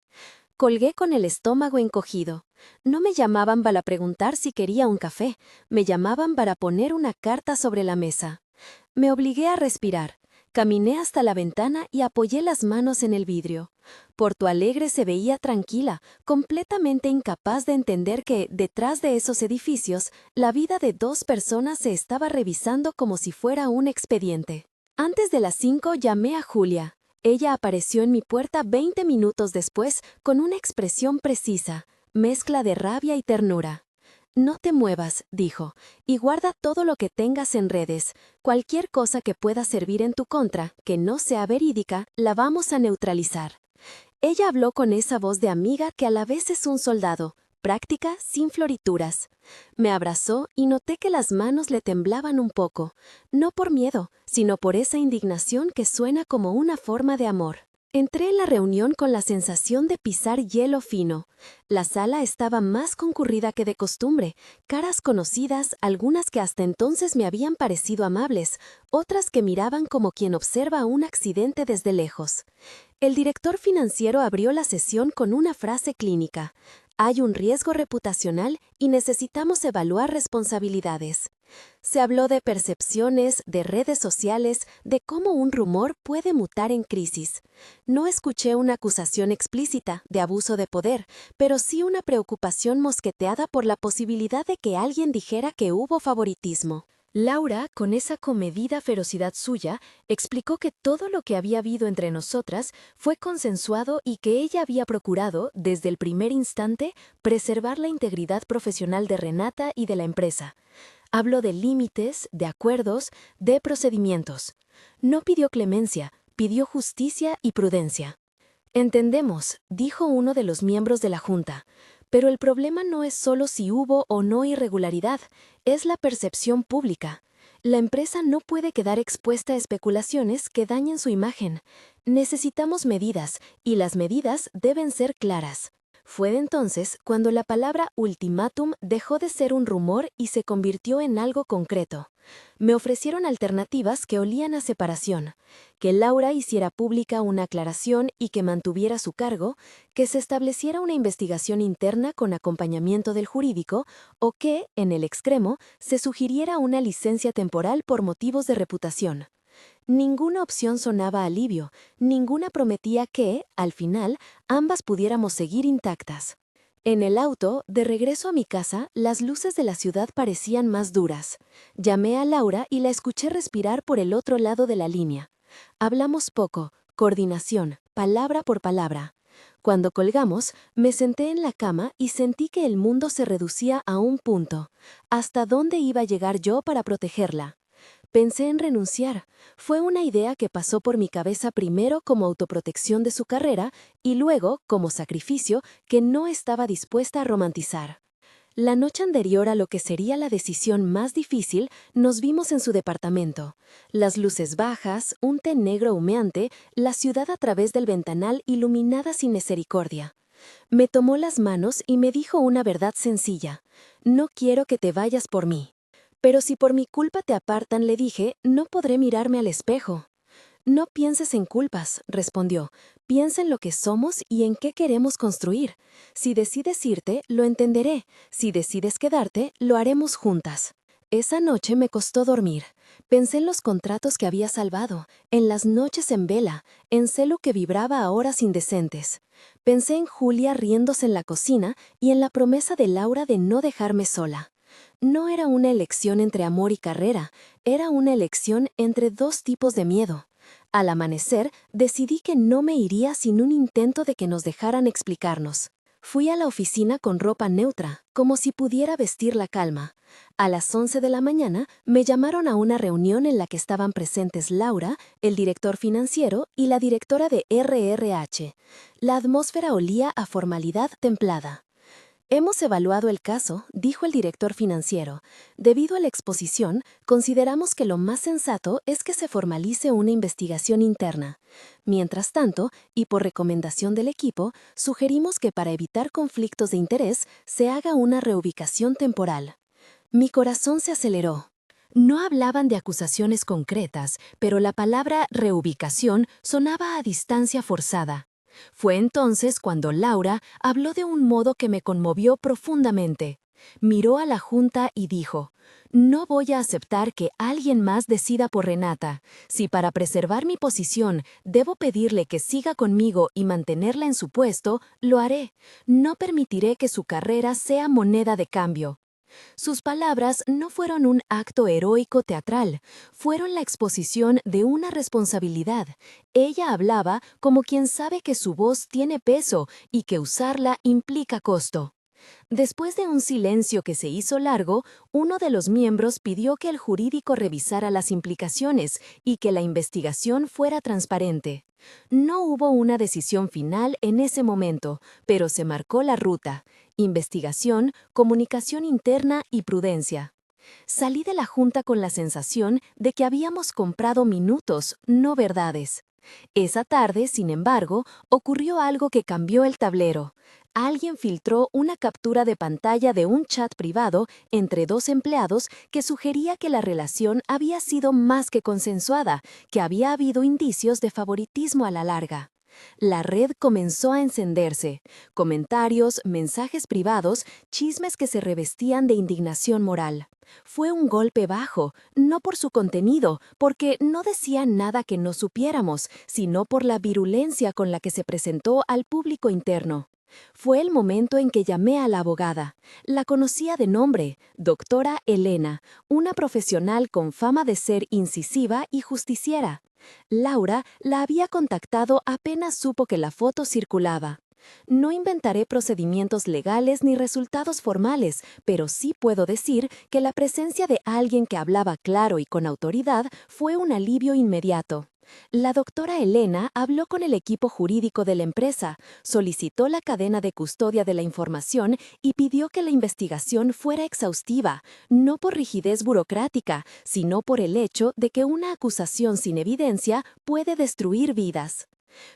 Colgué con el estómago encogido. No me llamaban para preguntar si quería un café, me llamaban para poner una carta sobre la mesa. Me obligué a respirar. Caminé hasta la ventana y apoyé las manos en el vidrio. Porto Alegre se veía tranquila, completamente incapaz de entender que, detrás de esos edificios, la vida de dos personas se estaba revisando como si fuera un expediente. Antes de las 5 llamé a Julia. Ella apareció en mi puerta 20 minutos después con una expresión precisa, mezcla de rabia y ternura. «No te muevas», dijo, «y guarda todo lo que tengas en redes. Cualquier cosa que pueda servir en tu contra, que no sea verídica, la vamos a neutralizar». Ella habló con esa voz de amiga que a la vez es un soldado, práctica, sin florituras. Me abrazó y noté que las manos le temblaban un poco, no por miedo, sino por esa indignación que suena como una forma de amor. Entré en la reunión con la sensación de pisar hielo fino. La sala estaba más concurrida que de costumbre, caras conocidas, algunas que hasta entonces me habían parecido amables, otras que miraban como quien observa un accidente desde lejos. El director financiero abrió la sesión con una frase clínica: «Hay un riesgo reputacional y necesitamos evaluar responsabilidades». Se habló de percepciones, de redes sociales, de cómo un rumor puede mutar en crisis. No escuché una acusación explícita de abuso de poder, pero sí una preocupación mosqueteada por la posibilidad de que alguien dijera que hubo favoritismo. Laura, con esa comedida ferocidad suya, explicó que todo lo que había habido entre nosotras fue consensuado y que ella había procurado, desde el primer instante, preservar la integridad profesional de Renata y de la empresa. Habló de límites, de acuerdos, de procedimientos. No pidió clemencia, pidió justicia y prudencia. «Entendemos», dijo uno de los miembros de la Junta, «pero el problema no es solo si hubo o no irregularidad, es la percepción pública. La empresa no puede quedar expuesta a especulaciones que dañen su imagen. Necesitamos medidas, y las medidas deben ser claras». Fue entonces cuando la palabra ultimátum dejó de ser un rumor y se convirtió en algo concreto. Me ofrecieron alternativas que olían a separación: que Laura hiciera pública una aclaración y que mantuviera su cargo, que se estableciera una investigación interna con acompañamiento del jurídico, o que, en el extremo, se sugiriera una licencia temporal por motivos de reputación. Ninguna opción sonaba alivio, ninguna prometía que, al final, ambas pudiéramos seguir intactas. En el auto, de regreso a mi casa, las luces de la ciudad parecían más duras. Llamé a Laura y la escuché respirar por el otro lado de la línea. Hablamos poco, coordinación, palabra por palabra. Cuando colgamos, me senté en la cama y sentí que el mundo se reducía a un punto. ¿Hasta dónde iba a llegar yo para protegerla? Pensé en renunciar. Fue una idea que pasó por mi cabeza primero como autoprotección de su carrera y luego como sacrificio que no estaba dispuesta a romantizar. La noche anterior a lo que sería la decisión más difícil, nos vimos en su departamento. Las luces bajas, un té negro humeante, la ciudad a través del ventanal iluminada sin misericordia. Me tomó las manos y me dijo una verdad sencilla: «No quiero que te vayas por mí». «Pero si por mi culpa te apartan», le dije, «no podré mirarme al espejo». «No pienses en culpas», respondió, «piensa en lo que somos y en qué queremos construir. Si decides irte, lo entenderé. Si decides quedarte, lo haremos juntas». Esa noche me costó dormir. Pensé en los contratos que había salvado, en las noches en vela, en celo que vibraba a horas indecentes. Pensé en Julia riéndose en la cocina y en la promesa de Laura de no dejarme sola. No era una elección entre amor y carrera, era una elección entre dos tipos de miedo. Al amanecer, decidí que no me iría sin un intento de que nos dejaran explicarnos. Fui a la oficina con ropa neutra, como si pudiera vestir la calma. A las 11 de la mañana me llamaron a una reunión en la que estaban presentes Laura, el director financiero y la directora de RRH. La atmósfera olía a formalidad templada. Hemos evaluado el caso, dijo el director financiero. Debido a la exposición, consideramos que lo más sensato es que se formalice una investigación interna. Mientras tanto, y por recomendación del equipo, sugerimos que para evitar conflictos de interés se haga una reubicación temporal. Mi corazón se aceleró. No hablaban de acusaciones concretas, pero la palabra reubicación sonaba a distancia forzada. Fue entonces cuando Laura habló de un modo que me conmovió profundamente. Miró a la junta y dijo: «No voy a aceptar que alguien más decida por Renata. Si para preservar mi posición debo pedirle que siga conmigo y mantenerla en su puesto, lo haré. No permitiré que su carrera sea moneda de cambio». Sus palabras no fueron un acto heroico teatral, fueron la exposición de una responsabilidad. Ella hablaba como quien sabe que su voz tiene peso y que usarla implica costo. Después de un silencio que se hizo largo, uno de los miembros pidió que el jurídico revisara las implicaciones y que la investigación fuera transparente. No hubo una decisión final en ese momento, pero se marcó la ruta: investigación, comunicación interna y prudencia. Salí de la junta con la sensación de que habíamos comprado minutos, no verdades. Esa tarde, sin embargo, ocurrió algo que cambió el tablero. Alguien filtró una captura de pantalla de un chat privado entre dos empleados que sugería que la relación había sido más que consensuada, que había habido indicios de favoritismo a la larga. La red comenzó a encenderse. Comentarios, mensajes privados, chismes que se revestían de indignación moral. Fue un golpe bajo, no por su contenido, porque no decía nada que no supiéramos, sino por la virulencia con la que se presentó al público interno. Fue el momento en que llamé a la abogada. La conocía de nombre, doctora Elena, una profesional con fama de ser incisiva y justiciera. Laura la había contactado apenas supo que la foto circulaba. No inventaré procedimientos legales ni resultados formales, pero sí puedo decir que la presencia de alguien que hablaba claro y con autoridad fue un alivio inmediato. La doctora Elena habló con el equipo jurídico de la empresa, solicitó la cadena de custodia de la información y pidió que la investigación fuera exhaustiva, no por rigidez burocrática, sino por el hecho de que una acusación sin evidencia puede destruir vidas.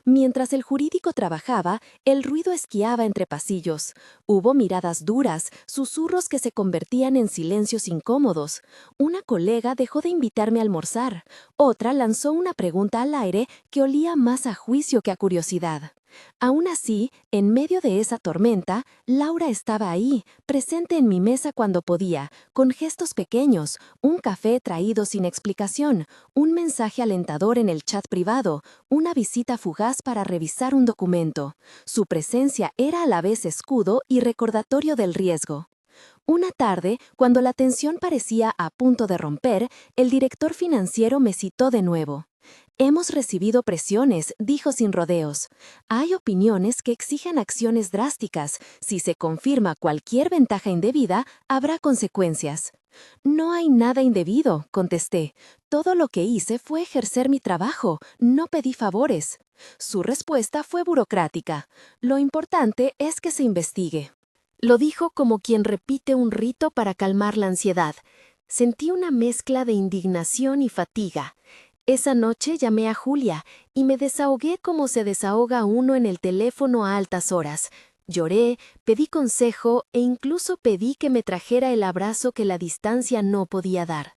Mientras el jurídico trabajaba, el ruido esquiaba entre pasillos. Hubo miradas duras, susurros que se convertían en silencios incómodos. Una colega dejó de invitarme a almorzar. Otra lanzó una pregunta al aire que olía más a juicio que a curiosidad. Aún así, en medio de esa tormenta, Laura estaba ahí, presente en mi mesa cuando podía, con gestos pequeños, un café traído sin explicación, un mensaje alentador en el chat privado, una visita fugaz para revisar un documento. Su presencia era a la vez escudo y recordatorio del riesgo. Una tarde, cuando la tensión parecía a punto de romper, el director financiero me citó de nuevo. «Hemos recibido presiones», dijo sin rodeos. «Hay opiniones que exigen acciones drásticas. Si se confirma cualquier ventaja indebida, habrá consecuencias». «No hay nada indebido», contesté. «Todo lo que hice fue ejercer mi trabajo, no pedí favores». Su respuesta fue burocrática. «Lo importante es que se investigue». Lo dijo como quien repite un rito para calmar la ansiedad. Sentí una mezcla de indignación y fatiga. Esa noche llamé a Julia y me desahogué como se desahoga uno en el teléfono a altas horas. Lloré, pedí consejo e incluso pedí que me trajera el abrazo que la distancia no podía dar.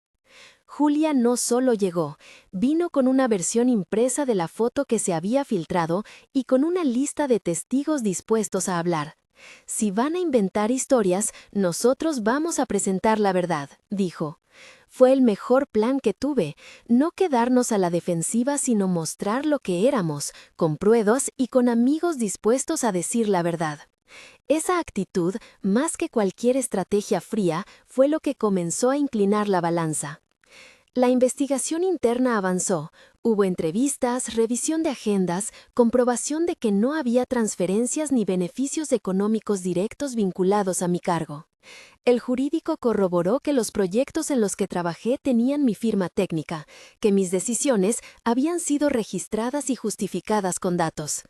Julia no solo llegó, vino con una versión impresa de la foto que se había filtrado y con una lista de testigos dispuestos a hablar. «Si van a inventar historias, nosotros vamos a presentar la verdad», dijo. Fue el mejor plan que tuve, no quedarnos a la defensiva sino mostrar lo que éramos, con pruebas y con amigos dispuestos a decir la verdad. Esa actitud, más que cualquier estrategia fría, fue lo que comenzó a inclinar la balanza. La investigación interna avanzó. Hubo entrevistas, revisión de agendas, comprobación de que no había transferencias ni beneficios económicos directos vinculados a mi cargo. El jurídico corroboró que los proyectos en los que trabajé tenían mi firma técnica, que mis decisiones habían sido registradas y justificadas con datos.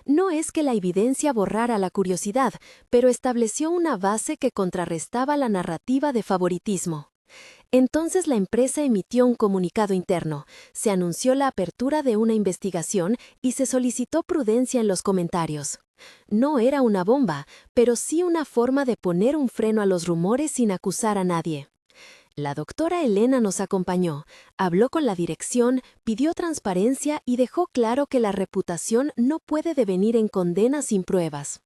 No es que la evidencia borrara la curiosidad, pero estableció una base que contrarrestaba la narrativa de favoritismo. Entonces la empresa emitió un comunicado interno, se anunció la apertura de una investigación y se solicitó prudencia en los comentarios. No era una bomba, pero sí una forma de poner un freno a los rumores sin acusar a nadie. La doctora Elena nos acompañó, habló con la dirección, pidió transparencia y dejó claro que la reputación no puede devenir en condena sin pruebas.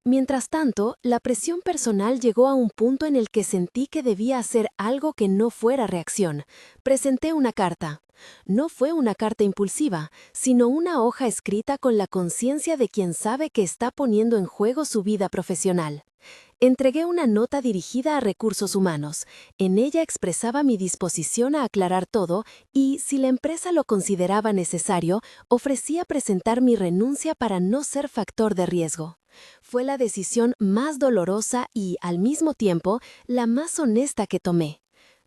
Mientras tanto, la presión personal llegó a un punto en el que sentí que debía hacer algo que no fuera reacción. Presenté una carta. No fue una carta impulsiva, sino una hoja escrita con la conciencia de quien sabe que está poniendo en juego su vida profesional. Entregué una nota dirigida a Recursos Humanos. En ella expresaba mi disposición a aclarar todo y, si la empresa lo consideraba necesario, ofrecía presentar mi renuncia para no ser factor de riesgo. Fue la decisión más dolorosa y, al mismo tiempo, la más honesta que tomé.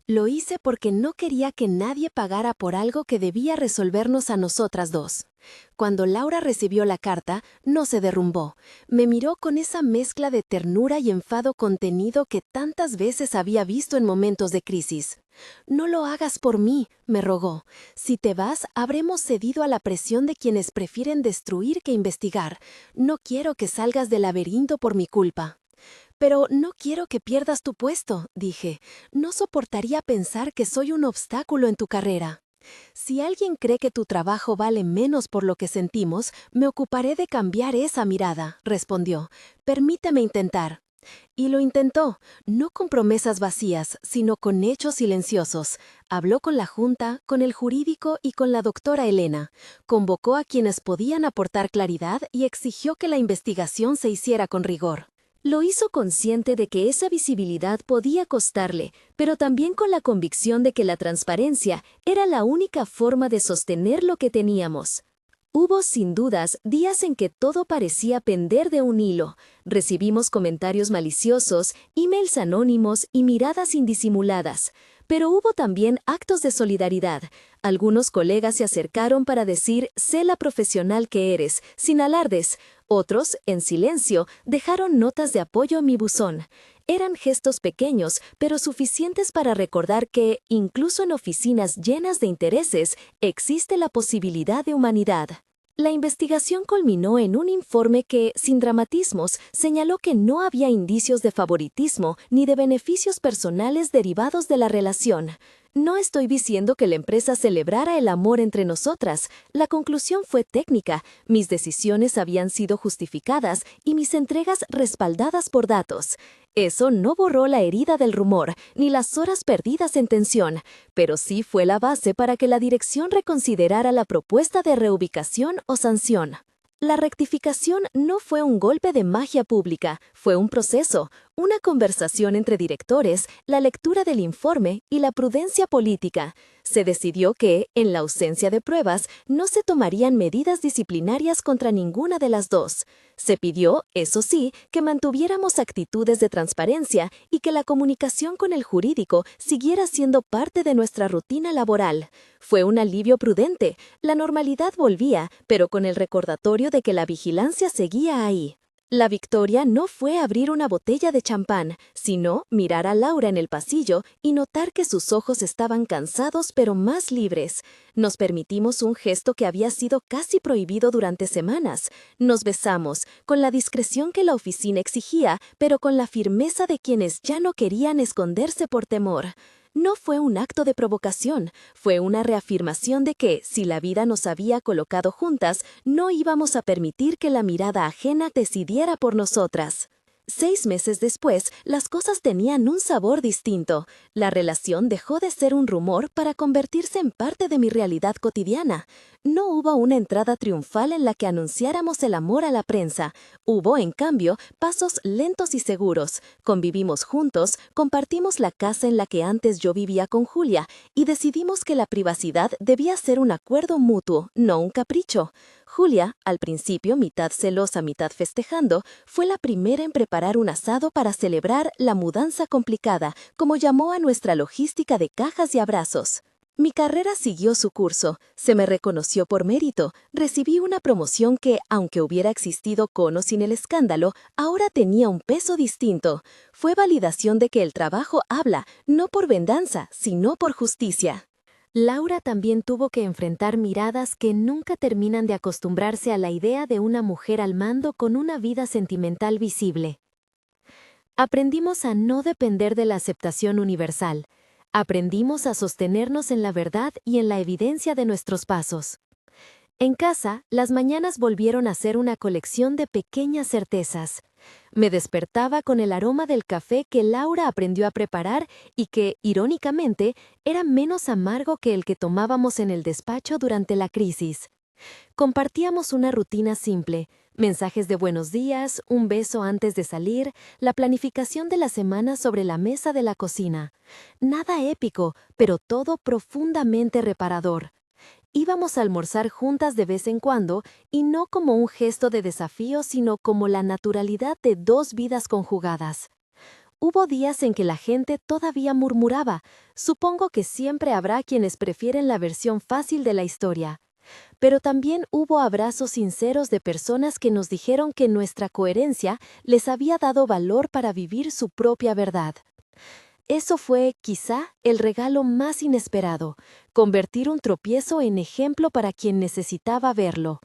Lo hice porque no quería que nadie pagara por algo que debía resolvernos a nosotras dos. Cuando Laura recibió la carta, no se derrumbó. Me miró con esa mezcla de ternura y enfado contenido que tantas veces había visto en momentos de crisis. «No lo hagas por mí», me rogó. «Si te vas, habremos cedido a la presión de quienes prefieren destruir que investigar. No quiero que salgas del laberinto por mi culpa». «Pero no quiero que pierdas tu puesto», dije. «No soportaría pensar que soy un obstáculo en tu carrera». «Si alguien cree que tu trabajo vale menos por lo que sentimos, me ocuparé de cambiar esa mirada», respondió. «Permíteme intentar». Y lo intentó, no con promesas vacías, sino con hechos silenciosos. Habló con la Junta, con el jurídico y con la doctora Elena. Convocó a quienes podían aportar claridad y exigió que la investigación se hiciera con rigor. Lo hizo consciente de que esa visibilidad podía costarle, pero también con la convicción de que la transparencia era la única forma de sostener lo que teníamos. Hubo, sin dudas, días en que todo parecía pender de un hilo. Recibimos comentarios maliciosos, emails anónimos y miradas indisimuladas. Pero hubo también actos de solidaridad. Algunos colegas se acercaron para decir, «sé la profesional que eres», sin alardes. Otros, en silencio, dejaron notas de apoyo en mi buzón. Eran gestos pequeños, pero suficientes para recordar que, incluso en oficinas llenas de intereses, existe la posibilidad de humanidad. La investigación culminó en un informe que, sin dramatismos, señaló que no había indicios de favoritismo ni de beneficios personales derivados de la relación. No estoy diciendo que la empresa celebrara el amor entre nosotras. La conclusión fue técnica, mis decisiones habían sido justificadas y mis entregas respaldadas por datos. Eso no borró la herida del rumor, ni las horas perdidas en tensión, pero sí fue la base para que la dirección reconsiderara la propuesta de reubicación o sanción. La rectificación no fue un golpe de magia pública, fue un proceso, una conversación entre directores, la lectura del informe y la prudencia política. Se decidió que, en la ausencia de pruebas, no se tomarían medidas disciplinarias contra ninguna de las dos. Se pidió, eso sí, que mantuviéramos actitudes de transparencia y que la comunicación con el jurídico siguiera siendo parte de nuestra rutina laboral. Fue un alivio prudente, la normalidad volvía, pero con el recordatorio de que la vigilancia seguía ahí. La victoria no fue abrir una botella de champán, sino mirar a Laura en el pasillo y notar que sus ojos estaban cansados pero más libres. Nos permitimos un gesto que había sido casi prohibido durante semanas. Nos besamos, con la discreción que la oficina exigía, pero con la firmeza de quienes ya no querían esconderse por temor. No fue un acto de provocación, fue una reafirmación de que, si la vida nos había colocado juntas, no íbamos a permitir que la mirada ajena decidiera por nosotras. 6 meses después, las cosas tenían un sabor distinto. La relación dejó de ser un rumor para convertirse en parte de mi realidad cotidiana. No hubo una entrada triunfal en la que anunciáramos el amor a la prensa. Hubo, en cambio, pasos lentos y seguros. Convivimos juntos, compartimos la casa en la que antes yo vivía con Julia y decidimos que la privacidad debía ser un acuerdo mutuo, no un capricho. Julia, al principio mitad celosa, mitad festejando, fue la primera en preparar un asado para celebrar la mudanza complicada, como llamó a nuestra logística de cajas y abrazos. Mi carrera siguió su curso, se me reconoció por mérito, recibí una promoción que, aunque hubiera existido con o sin el escándalo, ahora tenía un peso distinto. Fue validación de que el trabajo habla, no por venganza, sino por justicia. Laura también tuvo que enfrentar miradas que nunca terminan de acostumbrarse a la idea de una mujer al mando con una vida sentimental visible. Aprendimos a no depender de la aceptación universal. Aprendimos a sostenernos en la verdad y en la evidencia de nuestros pasos. En casa, las mañanas volvieron a ser una colección de pequeñas certezas. Me despertaba con el aroma del café que Laura aprendió a preparar y que, irónicamente, era menos amargo que el que tomábamos en el despacho durante la crisis. Compartíamos una rutina simple, mensajes de buenos días, un beso antes de salir, la planificación de la semana sobre la mesa de la cocina. Nada épico, pero todo profundamente reparador. Íbamos a almorzar juntas de vez en cuando, y no como un gesto de desafío, sino como la naturalidad de dos vidas conjugadas. Hubo días en que la gente todavía murmuraba, supongo que siempre habrá quienes prefieren la versión fácil de la historia. Pero también hubo abrazos sinceros de personas que nos dijeron que nuestra coherencia les había dado valor para vivir su propia verdad. Eso fue, quizá, el regalo más inesperado, convertir un tropiezo en ejemplo para quien necesitaba verlo.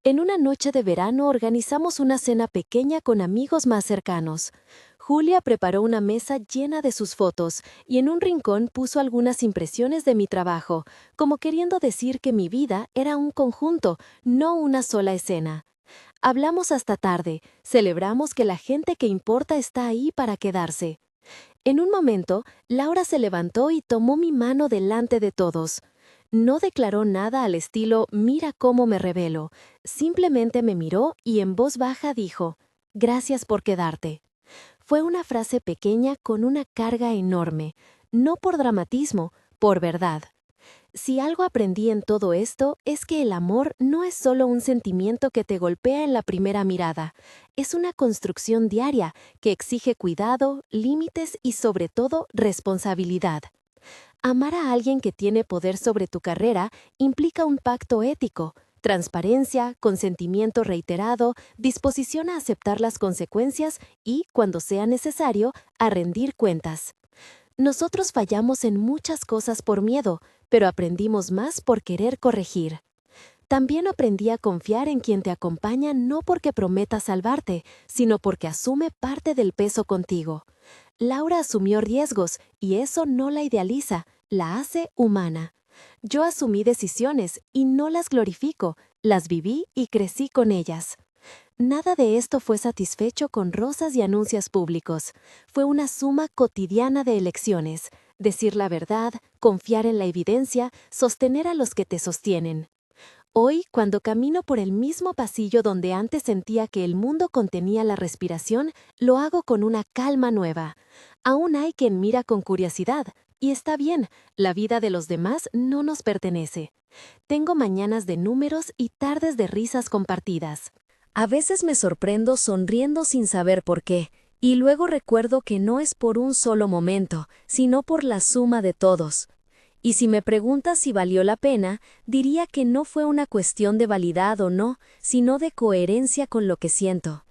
En una noche de verano organizamos una cena pequeña con amigos más cercanos. Julia preparó una mesa llena de sus fotos y en un rincón puso algunas impresiones de mi trabajo, como queriendo decir que mi vida era un conjunto, no una sola escena. Hablamos hasta tarde, celebramos que la gente que importa está ahí para quedarse. En un momento, Laura se levantó y tomó mi mano delante de todos. No declaró nada al estilo «mira cómo me revelo», simplemente me miró y en voz baja dijo «gracias por quedarte». Fue una frase pequeña con una carga enorme, no por dramatismo, por verdad. Si algo aprendí en todo esto es que el amor no es solo un sentimiento que te golpea en la primera mirada, es una construcción diaria que exige cuidado, límites y sobre todo responsabilidad. Amar a alguien que tiene poder sobre tu carrera implica un pacto ético, transparencia, consentimiento reiterado, disposición a aceptar las consecuencias y, cuando sea necesario, a rendir cuentas. Nosotros fallamos en muchas cosas por miedo, pero aprendimos más por querer corregir. También aprendí a confiar en quien te acompaña no porque prometa salvarte, sino porque asume parte del peso contigo. Laura asumió riesgos y eso no la idealiza, la hace humana. Yo asumí decisiones y no las glorifico, las viví y crecí con ellas. Nada de esto fue satisfecho con rosas y anuncios públicos. Fue una suma cotidiana de elecciones. Decir la verdad, confiar en la evidencia, sostener a los que te sostienen. Hoy, cuando camino por el mismo pasillo donde antes sentía que el mundo contenía la respiración, lo hago con una calma nueva. Aún hay quien mira con curiosidad, y está bien, la vida de los demás no nos pertenece. Tengo mañanas de números y tardes de risas compartidas. A veces me sorprendo sonriendo sin saber por qué, y luego recuerdo que no es por un solo momento, sino por la suma de todos. Y si me preguntas si valió la pena, diría que no fue una cuestión de validad o no, sino de coherencia con lo que siento.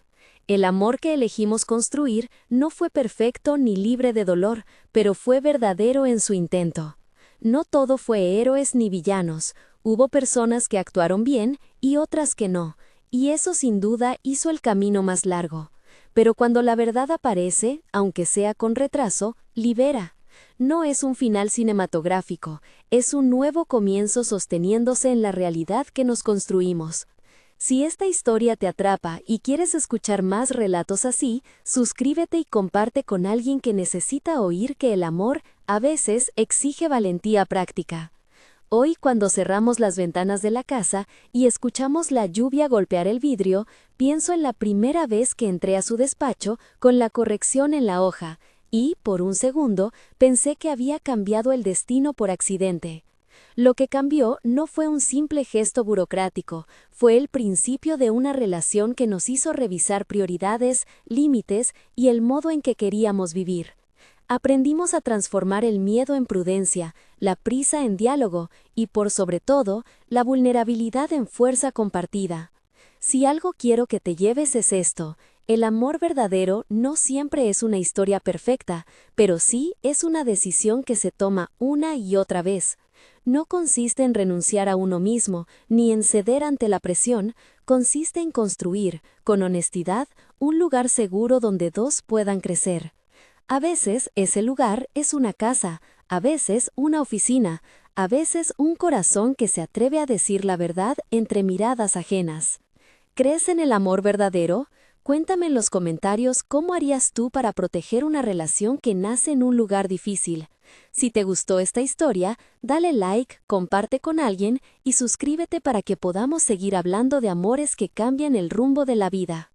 El amor que elegimos construir no fue perfecto ni libre de dolor, pero fue verdadero en su intento. No todo fue héroes ni villanos, hubo personas que actuaron bien y otras que no, y eso sin duda hizo el camino más largo. Pero cuando la verdad aparece, aunque sea con retraso, libera. No es un final cinematográfico, es un nuevo comienzo sosteniéndose en la realidad que nos construimos. Si esta historia te atrapa y quieres escuchar más relatos así, suscríbete y comparte con alguien que necesita oír que el amor, a veces, exige valentía práctica. Hoy, cuando cerramos las ventanas de la casa y escuchamos la lluvia golpear el vidrio, pienso en la primera vez que entré a su despacho con la corrección en la hoja y, por un segundo, pensé que había cambiado el destino por accidente. Lo que cambió no fue un simple gesto burocrático, fue el principio de una relación que nos hizo revisar prioridades, límites y el modo en que queríamos vivir. Aprendimos a transformar el miedo en prudencia, la prisa en diálogo y, por sobre todo, la vulnerabilidad en fuerza compartida. Si algo quiero que te lleves es esto: el amor verdadero no siempre es una historia perfecta, pero sí es una decisión que se toma una y otra vez. No consiste en renunciar a uno mismo, ni en ceder ante la presión, consiste en construir, con honestidad, un lugar seguro donde dos puedan crecer. A veces ese lugar es una casa, a veces una oficina, a veces un corazón que se atreve a decir la verdad entre miradas ajenas. ¿Crees en el amor verdadero? Cuéntame en los comentarios cómo harías tú para proteger una relación que nace en un lugar difícil. Si te gustó esta historia, dale like, comparte con alguien y suscríbete para que podamos seguir hablando de amores que cambian el rumbo de la vida.